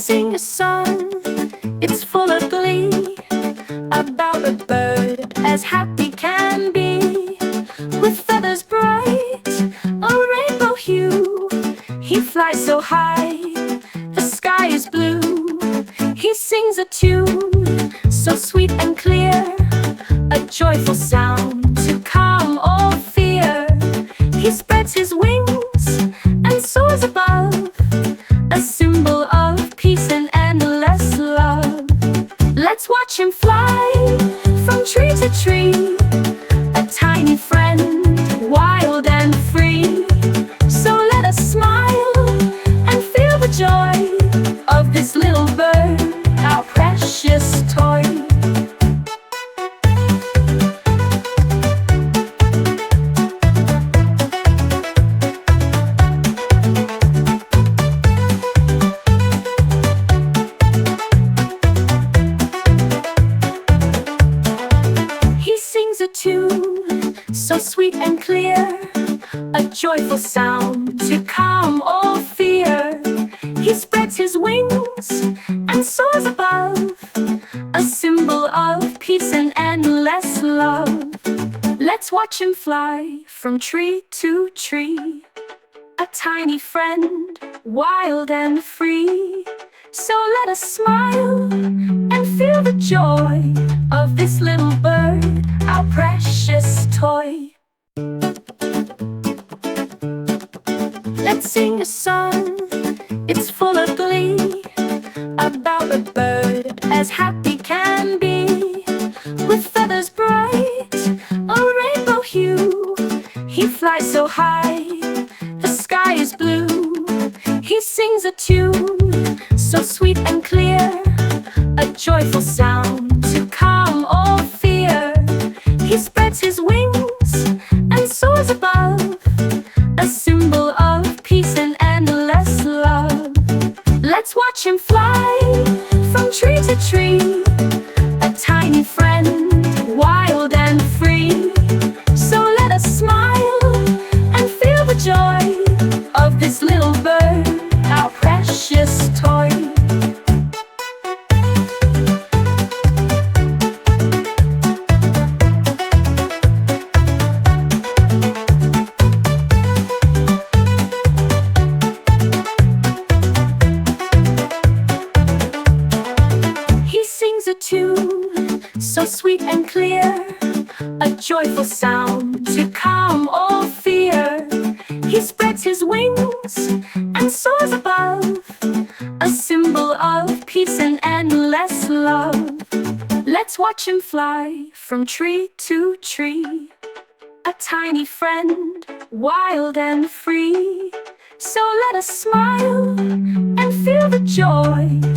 sing a song, it's full of glee, about a bird as happy can be. With feathers bright, a rainbow hue, he flies so high, the sky is blue. He sings a tune, so sweet and clear, a joyful sound to calm all fear. He spreads his wings and soars above, a symbol of peace and endless love. Let's watch him fly from tree to tree, a tiny friend, wild and free. So let us smile and feel the joy of this little bird, our precious toy. A tune so sweet and clear, a joyful sound to calm all fear. He spreads his wings and soars above, a symbol of peace and endless love. Let's watch him fly from tree to tree, a tiny friend, wild and free. So let us smile and feel the joy of this little bird, our precious toy. Let's sing a song, it's full of glee, about a bird as happy can be. With feathers bright, a rainbow hue, he flies so high, the sky is blue. He sings a tune, so sweet and clear, a joyful sound to calm all fear. He spreads his wings and soars above, a symbol of peace and endless love. Let's watch him fly from tree to tree, a tiny friend, wild and free. So let us smile and feel the joy of this little bird, our precious toy. He sings a tune so sweet and clear, a joyful sound to calm all fear. He spreads his wings and soars above, a symbol of peace and endless love. Let's watch him fly from tree to tree, a tiny friend, wild and free. So let us smile and feel the joy